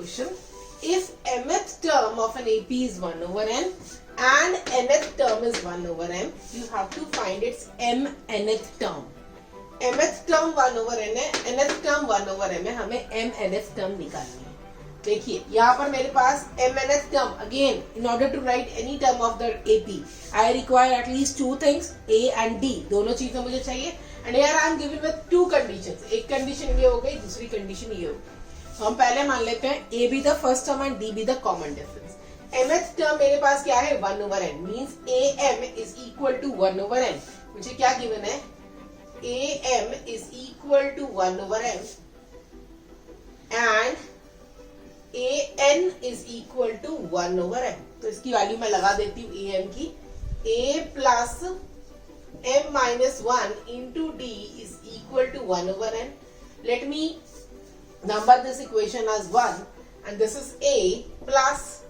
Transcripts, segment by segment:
question. If mth term of an AP is 1 over n and nth term is 1 over m, you have to find its mnth term. mth term 1 over n है, nth term 1 over m है, हमें mnth term निकालनी है. देखिए यहाँ पर मेरे पास mnth term, again in order to write any term of the AP I require at least two things, A and D, दोनों चीजें मुझे चाहिए. And here I am given with two conditions. एक condition ये हो गई, दूसरी condition ये हो गई. तो हम पहले मान लेते हैं A be the first term and D be the common difference. mth term मेरे पास क्या है 1 over n, means am is equal to 1 over n. मुझे क्या given है, am is equal to 1 over m and an is equal to 1 over m. तो इसकी value मैं लगा देती हूँ am की, a plus m minus 1 into d is equal to 1 over n. Let me number this equation as 1 and this is a plus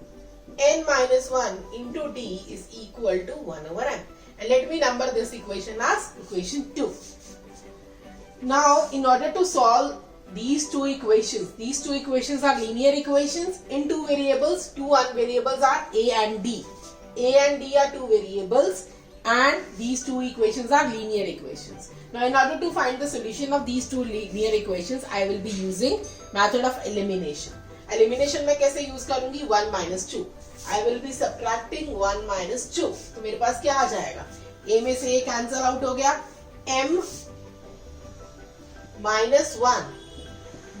n minus 1 into d is equal to 1 over n. And let me number this equation as equation 2. Now in order to solve these two equations are linear equations in two variables. Two variables are a and d. A and d are two variables and these two equations are linear equations. Now in order to find the solution of these two linear equations, I will be using method of elimination. Elimination में कैसे use करूँगी, 1 minus 2. I will be subtracting 1 minus 2. तो मेरे पास क्या आ जाएगा, a में से a cancel out हो गया, m minus 1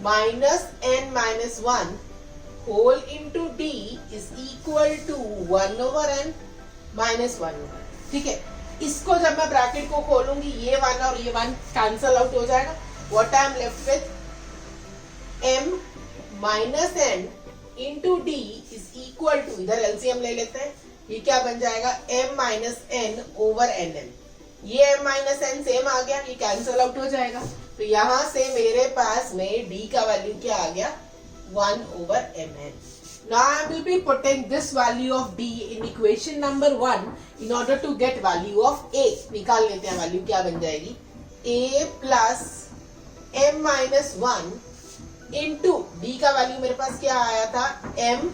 minus n minus 1 whole into d is equal to 1 over n minus 1 over n. ठीक है, इसको जब मैं ब्रैकेट को खोलूंगी ये 1 और ये 1 कैंसल आउट हो जाएगा. What I am left with, m minus n into d is equal to, इधर एलसीएम ले लेते हैं, ये क्या बन जाएगा m minus n over nm. ये m माइनस n सेम आ गया, ये कैंसल आउट हो जाएगा. तो यहां से मेरे पास में d का वैल्यू क्या आ गया, 1 over mn. Now I will be putting this value of d in equation number 1 in order to get value of a. निकाल लेते हैं वैल्यू, क्या बन जाएगी, a plus m minus 1 into d का वैल्यू मेरे पास क्या आया था, m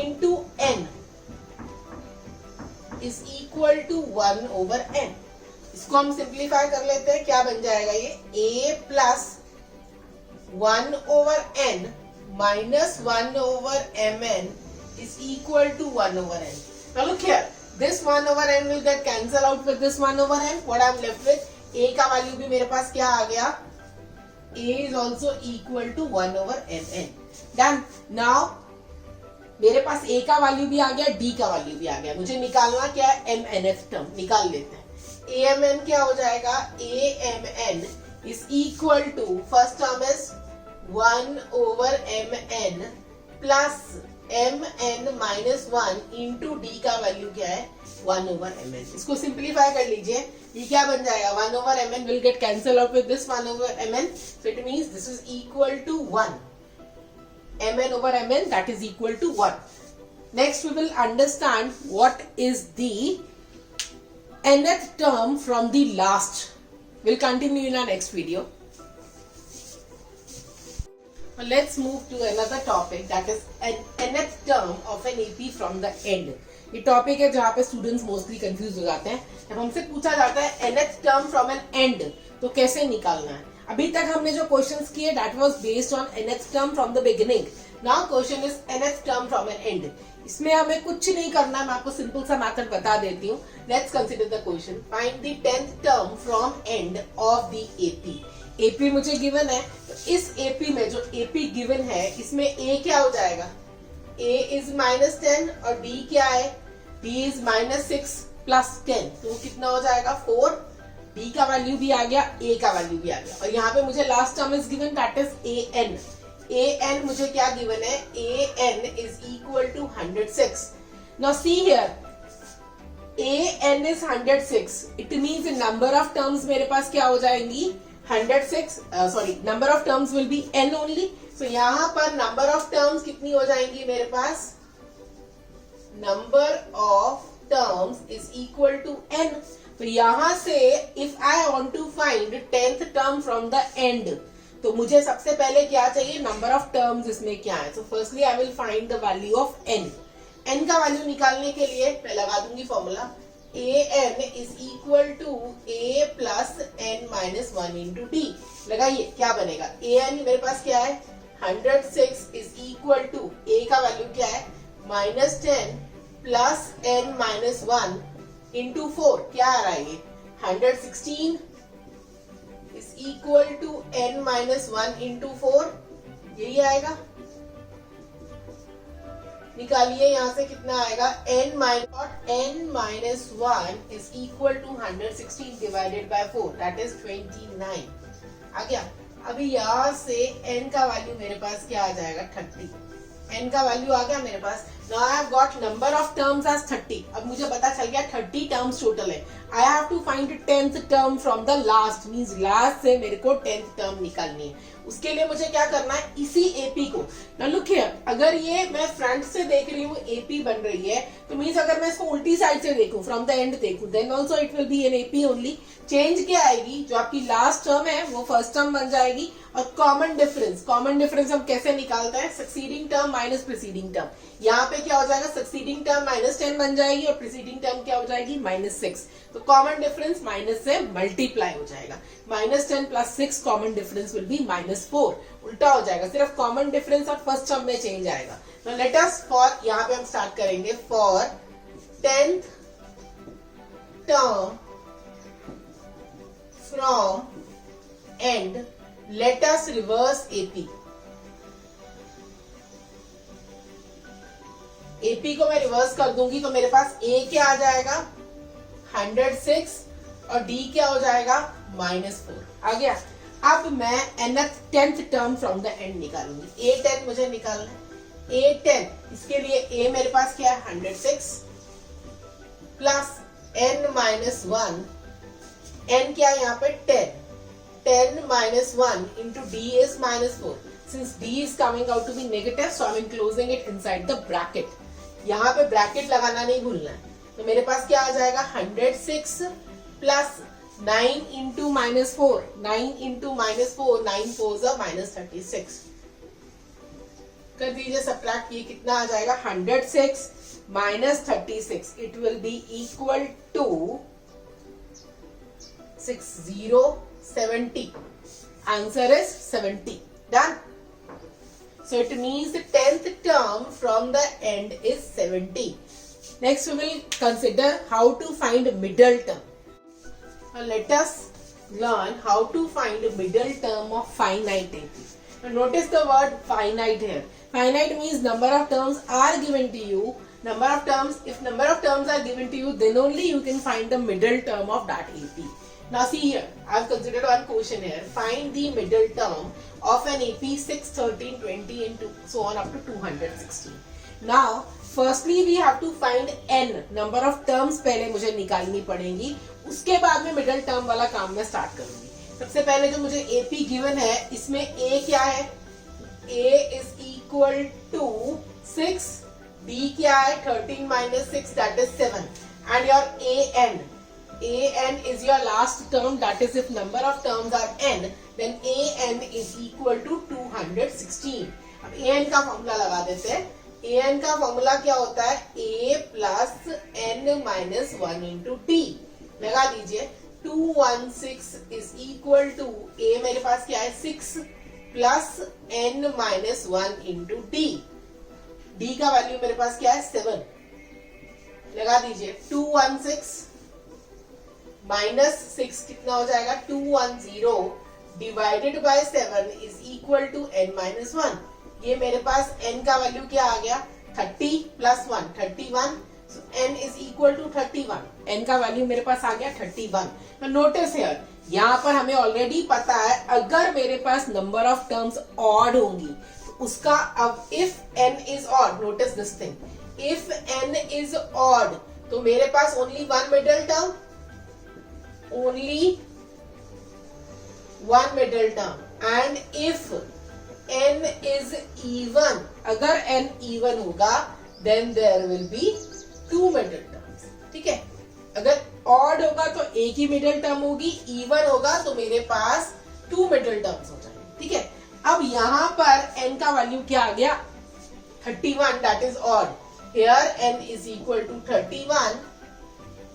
into n is equal to 1 over n. इसको हम सिंप्लीफाई कर लेते हैं, क्या बन जाएगा ये, a plus 1 over n minus 1 over mn is equal to 1 over n. Now look here, this 1 over n will get cancel out with this 1 over n. What I am left with, a का value भी मेरे पास क्या आ गया, a is also equal to 1 over mn. Done. Now मेरे पास a का value भी आ गया, d का वैल्यू भी आ गया. मुझे निकालना क्या है, mnth टर्म निकाल लेते हैं. amn क्या हो जाएगा, amn is equal to, first term is 1 over mn plus mn minus 1 into d का वैल्यू क्या है, 1 over mn. इसको सिंप्लीफाई कर लीजिए, ये क्या बन जाएगा, 1 over mn will get cancel out with this 1 over mn. So it means this is equal to 1. mn over mn, that is equal to 1. Next we will understand what is the nth term from the last. We'll continue in our next video. Well, let's move to another topic, that is an nth term of an AP from the end. ये topic है जहाँ पे students mostly confuse हो जाते हैं. जब हमसे पूछा जाता है nth term from an end, तो कैसे निकालना है. अभी तक हमने जो क्वेश्चंस किए that was based on nth term from the beginning. Now question is nth term from an end. इसमें हमें कुछ नहीं करना है, मैं आपको सिंपल सा मेथड बता देती हूँ. Let's consider the question. Find the 10th term from end of the AP. AP मुझे गिवन है, तो इस एपी में जो एपी गिवन है इसमें ए क्या हो जाएगा, ए इज माइनस 10 और डी क्या है, डी इज माइनस 6 प्लस 10, तो कितना हो जाएगा 4. डी का वैल्यू भी आ गया, ए का वैल्यू भी आ गया, और यहाँ पे मुझे last term is given, that is A N. A N मुझे क्या गिवन है, A N is equal to 106. Now see here, A N is 106, it means number of terms मेरे पास क्या हो जाएंगी, 106. Sorry, number of terms will be n only. So यहाँ पर नंबर ऑफ टर्म्स कितनी हो जाएंगी मेरे पास, number of terms is equal to n. तो यहां से if I want to find 10th term from the end, तो मुझे सबसे पहले क्या चाहिए, नंबर ऑफ टर्म्स इसमें क्या है. So firstly I will find the value of n. n का वैल्यू निकालने के लिए मैं लगा दूंगी formula an is equal to a plus n minus 1 into d. लगाइए क्या बनेगा, an मेरे पास क्या है 106 इज इक्वल टू a का वैल्यू क्या है minus 10 plus n minus 1 into 4. क्या आ रहा है ये 116 is equal to n minus 1 into 4. यही आएगा. निकालिए यहां से कितना आएगा, n minus 1 is equal to 116 divided by 4, that is 29. आ गया. अभी यहां से n का वैल्यू मेरे पास क्या आ जाएगा 30. n का वैल्यू आ गया मेरे पास. Now I have got number of terms as 30. अब मुझे पता चल गया 30 terms total है. I have to find 10th term from the last, means last से मेरे को 10th term निकालनी है. उसके लिए मुझे क्या करना है, इसी AP को. Now look here, अगर ये मैं फ्रंट से देख रही हूँ AP बन रही है, तो मीन्स अगर मैं इसको उल्टी साइड से देखूं, फ्रॉम द एंड देखूं, then also it will be an AP only. Change क्या आएगी, जो आपकी लास्ट टर्म है वो फर्स्ट टर्म बन जाएगी. और कॉमन डिफरेंस हम कैसे निकालते हैं, succeeding term minus preceding term. यहाँ पे क्या हो जाएगा, सक्सीडिंग टर्म माइनस 10 बन जाएगी और प्रीसीडिंग टर्म क्या हो जाएगी माइनस 6. तो कॉमन डिफरेंस माइनस से मल्टीप्लाई हो जाएगा. Minus 10 plus 6 common difference will be minus 4. उल्टा हो जाएगा, सिर्फ कॉमन डिफरेंस और फर्स्ट टर्म में चेंज आएगा. तो लेट अस फॉर, यहाँ पे हम स्टार्ट करेंगे for 10th term from and let us reverse AP. AP को मैं रिवर्स कर दूंगी तो मेरे पास A क्या आ जाएगा 106 और D क्या हो जाएगा -4. आ गया. अब मैं nth term from the end निकालूंगी. A10 मुझे निकालना है. A10 इसके लिए A मेरे पास क्या है 106 प्लस n माइनस 1. n क्या है यहाँ पे 10. 10 minus 1 into d is minus 4. Since d is coming out to be negative, so I am enclosing it inside the bracket. यहाँ पे ब्रैकेट लगाना नहीं भूलना है. तो मेरे पास क्या आ जाएगा 106 plus 9 into minus 4. 9 into minus 4, 9 4s are minus 36. कर दीजिए सब्ट्रैक्ट, ये कितना आ जाएगा 106 minus 36. It will be equal to 70. Answer is 70. Done. So it means the 10th term from the end is 70. Next we will consider how to find middle term. Now let us learn how to find middle term of finite AP. Now notice the word finite here. Finite means number of terms are given to you. If number of terms are given to you, then only you can find the middle term of that AP. Now see here, I have considered one question here. Find the middle term of an AP 6, 13, 20 and so on up to 216. Now, firstly we have to find n. Number of terms पहले मुझे निकालनी पड़ेंगी. उसके बाद में middle term वाला काम मैं start करूंगी. सबसे पहले जो मुझे AP given है, इसमें A क्या है? A is equal to 6. D क्या है? 13 minus 6, that is 7. And your an is your last term, that is if number of terms are n, then an is equal to 216. अब an का formula लगा देते हैं. an का formula क्या होता है, a plus n minus 1 into T. लगा दीजिए. 216 is equal to a मेरे पास क्या है 6 plus n minus 1 into D. d का वैल्यू मेरे पास क्या है 7. लगा दीजिए. 216 माइनस 6 कितना हो जाएगा 210 divided by 7 is equal to n minus 1. ये मेरे पास n का वैल्यू क्या आ गया 30 plus 1 31. So n is equal to 31. n का वैल्यू मेरे पास आ गया 31. तो नोटिस हियर, यहाँ पर हमें ऑलरेडी पता है अगर मेरे पास नंबर ऑफ टर्म्स ऑड होंगी तो उसका, अब if n is odd, notice this thing, if n is odd तो मेरे पास only one middle term, only one middle term. And if n is even, अगर n even होगा then there will be two middle terms. ठीक है. अगर odd होगा तो एक ही middle term होगी, even होगा तो मेरे पास two middle terms हो जाएंगे. ठीक है। अब यहाँ पर n का वैल्यू क्या आ गया 31, that is odd. Here n is equal to 31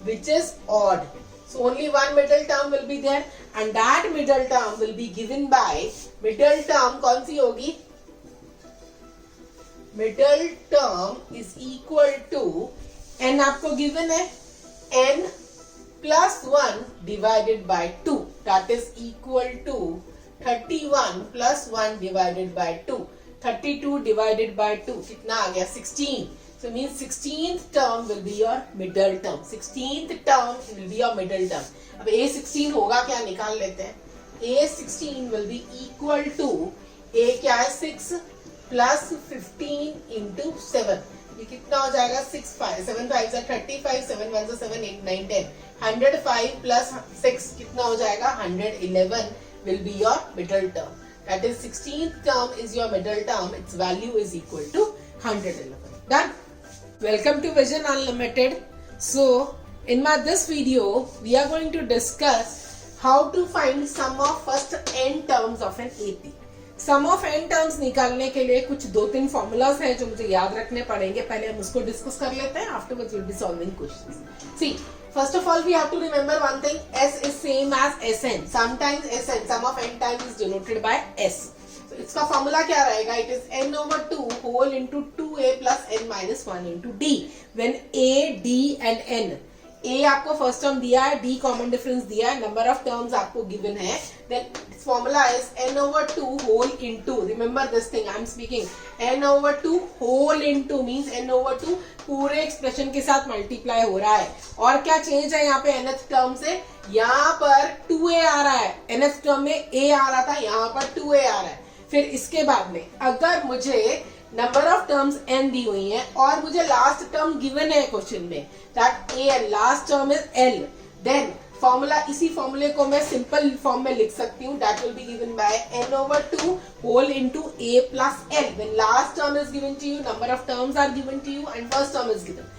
which is odd. So only one middle term will be there and that middle term will be given by, middle term कौन सी होगी, middle term is equal to n आपको given है n plus 1 divided by 2, that is equal to 31 plus 1 divided by 2, 32 divided by 2 कितना आ गया 16. So means 16th term will be your middle term. 16th term will be your middle term. अब A16 होगा क्या निकाल लेते हैं. A16 will be equal to A क्या है 6 plus 15 into 7. ये कितना हो जाएगा 6 5 7 5 से 35 7 1 से 7 8 9 10. 105 plus 6 कितना हो जाएगा 111 will be your middle term. That is 16th term is your middle term. Its value is equal to 111. Done. Welcome to Vision Unlimited. So in this video we are going to discuss how to find sum of first n terms of an AP. Sum of n terms निकालने के लिए कुछ 2-3 formulas हैं जो मुझे याद रखने पड़ेंगे. पहले हम उसको डिस्कस कर लेते हैं. Afterwards we'll be solving questions. See, first of all we have to remember one thing. S is same as Sn. Sometimes Sn, sum of n times is denoted by S. So इसका formula क्या रहेगा? It is n over 2 whole into 2a plus n minus 1 into d. When a, d and n, a आपको first term दिया है, d common difference दिया है, number of terms आपको given है, then formula is n over 2 whole into, remember this thing I am speaking, n over 2 whole into means n over 2 पूरे expression के साथ मल्टीप्लाई हो रहा है. और क्या चेंज है यहाँ पे nth टर्म से? यहाँ पर 2a आ रहा है, nth टर्म में a आ रहा था, यहाँ पर 2a आ रहा है. फिर इसके बाद में अगर मुझे नंबर ऑफ टर्म्स n दी हुई हैं और मुझे लास्ट टर्म गिवन है क्वेश्चन में, that a last term is l, then formula, इसी फॉर्मूले को मैं सिंपल फॉर्म में लिख सकती हूँ, that will be given by n over 2 whole into a plus l. When last term is given to you, number of terms are given to you and first term is given.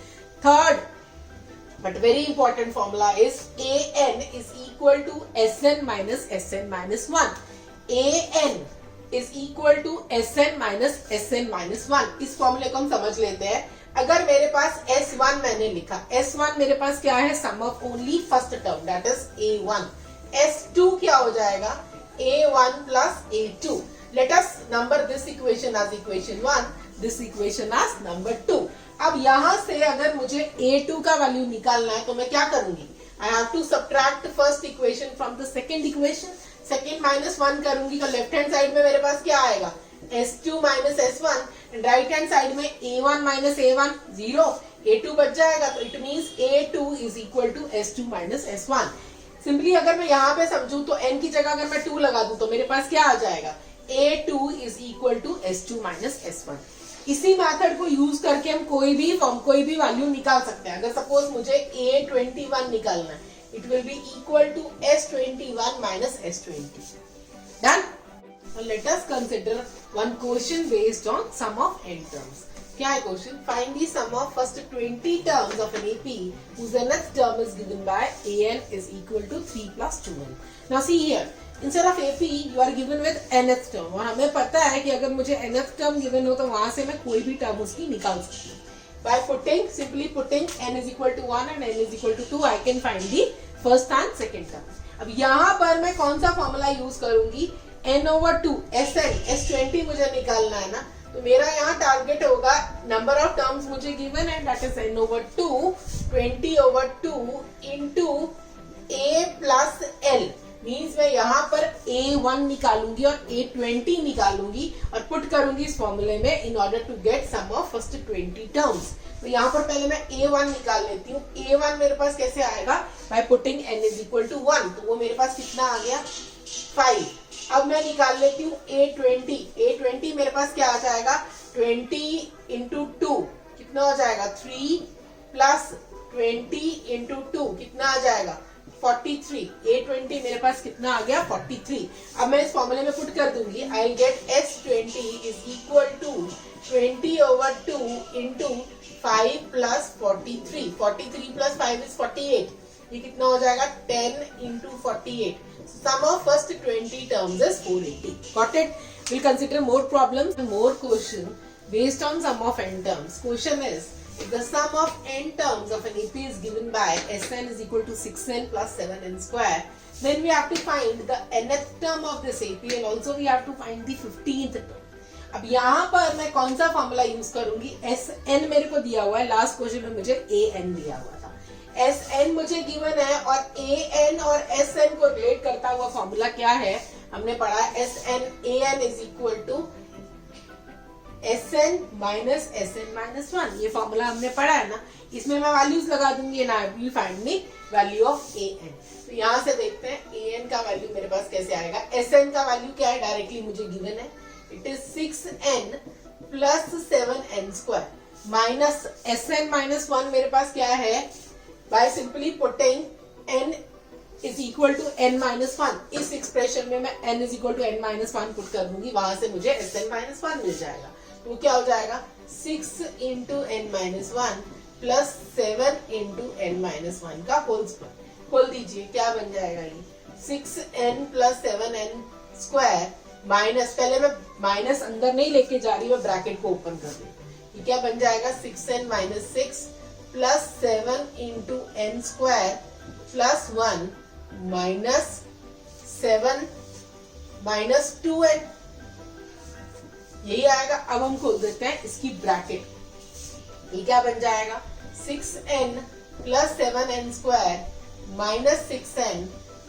Third but very important formula is an is equal to sn minus 1. an is equal to sn minus 1. इस फॉर्मूले को हम समझ लेते हैं. अगर मेरे पास S1 मैंने लिखा, S1 मेरे पास क्या है? Sum of only first term, that is A1. S2 क्या हो जाएगा? A1 plus A2. Let us number this equation as equation 1, this equation as number 2. अब यहाँ से अगर मुझे A2 का वैल्यू निकालना है तो मैं क्या करूंगी? I have to subtract first equation from the second equation. Second minus 1 करूंगी तो लेफ्ट हैंड साइड में मेरे पास क्या आएगा? S2 minus S1. Right hand side में A1 माइनस A1 0, A2 बच जाएगा. तो it means A2 is equal to S2 minus S1. Simply अगर मैं यहाँ पे समझूं तो n की जगह अगर मैं 2 लगा दूं तो मेरे पास क्या आ जाएगा? A2 is equal to S2 minus S1. इसी मेथड को यूज करके हम कोई भी वैल्यू निकाल सकते हैं. अगर सपोज मुझे A21 निकालना है, it will be equal to S21 minus S20. Done? Now let us consider one question based on sum of n terms. क्या है question? Find the sum of first 20 terms of an AP whose nth term is given by an is equal to 3 plus 2n. Now see here, instead of AP you are given with nth term. और हमें पता है कि अगर मुझे nth term given हो तो वहां से मैं कोई भी टर्म उसकी निकाल सकती हूँ. By simply putting n is equal to 1 and n is equal to 2, I can find the first and second term. अब यहाँ पर मैं कौन सा फॉर्मूला यूज करूंगी? n over 2 Sn, S20 मुझे निकालना है ना, तो मेरा यहाँ टारगेट होगा, नंबर ऑफ टर्म्स मुझे गिवन है, that is n over 2 20 over 2 into a plus l. Means मैं यहाँ पर A1 निकालूंगी और A20 निकालूंगी और पुट करूंगी इस फॉर्मूले में in order to get sum of first 20 terms. तो यहाँ पर पहले मैं A1 निकाल लेती हूँ. A1 मेरे पास कैसे आएगा? By putting n is equal to 1. तो वो मेरे पास कितना आ गया? 5. अब मैं निकाल लेती हूँ A20. A20 मेरे पास क्या आ जाएगा? 20 into 2 कितना हो जाएगा? 3 plus 20 into 2 कितना आ जाएगा? 43. A20 मेरे पास कितना आ गया? 43. अब मैं इस फॉर्मूले में पुट कर दूंगी. I will get S20 is equal to 20 over 2 into 5 plus 43. 43 plus 5 is 48. ये कितना हो जाएगा? 10 into 48. Sum of first 20 terms is 480. Got it? We'll consider more problems and more question based on sum of n terms. Question is, if the sum of n terms of an AP is given by Sn is equal to 6n plus 7n square, then we have to find the nth term of this AP and also we have to find the 15th term. अब यहाँ पर मैं कौन सा formula use करूंगी? Sn मेरे को दिया हुआ है, लास्ट क्वेश्चन में मुझे An दिया हुआ था. Sn मुझे गिवन है और An और Sn को रिलेट करता हुआ फॉर्मूला क्या है? हमने पढ़ा Sn An is equal to Sn minus Sn minus 1. ये फॉर्मूला हमने पढ़ा है ना, इसमें मैं वैल्यूज लगा दूंगी and I will find the value of An. तो यहाँ से देखते हैं An का वैल्यू मेरे पास कैसे आएगा. Sn का वैल्यू क्या है? डायरेक्टली मुझे गिवन है. It is 6n plus 7n square minus Sn minus 1 मेरे पास क्या है? By simply putting n is equal to n minus 1. इस एक्सप्रेशन में मैं n is equal to n minus 1 put कर दूंगी, वहां से मुझे Sn minus 1 मिल जाएगा. तो क्या हो जाएगा? 6 into n minus 1 plus 7 into n minus 1 का होल स्क्वायर. खोल दीजिए, क्या बन जाएगा ये? 6n plus 7n square minus, पहले मैं माइनस अंदर नहीं लेके जा रही, मैं ब्रैकेट को ओपन कर रही हूँ. ये क्या बन जाएगा? 6n minus 6 plus 7 into n square plus 1 minus 7 minus 2n. यही आएगा. अब हम खोल देते हैं इसकी ब्रैकेट. ये क्या बन जाएगा? 6n plus 7n square minus 6n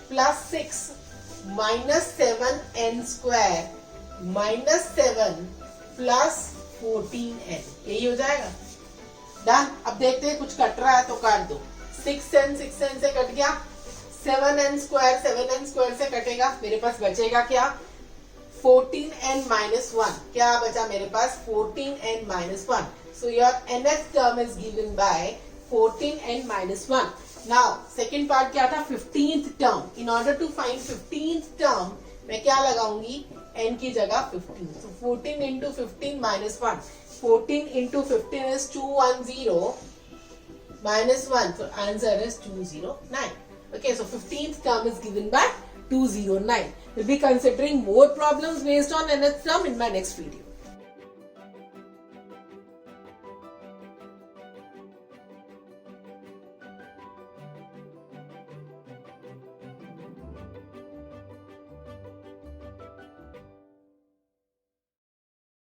plus 6 minus 7n square minus 7 plus 14n. यही हो जाएगा. डन. अब देखते हैं कुछ कट रहा है तो काट दो. 6n से कट गया. 7n स्क्वायर से कटेगा. मेरे पास बचेगा क्या? 14n minus 1. क्या बचा मेरे पास? 14n minus 1. So your nth term is given by 14n minus 1. Now, second part क्या था? 15th term. In order to find 15th term, मैं क्या लगाऊंगी? n की जगह 15. So 14 into 15 minus 1. 14 into 15 is 210 minus 1. So answer is 209. Okay, so 15th term is given by 209. We'll be considering more problems based on nth term in my next video.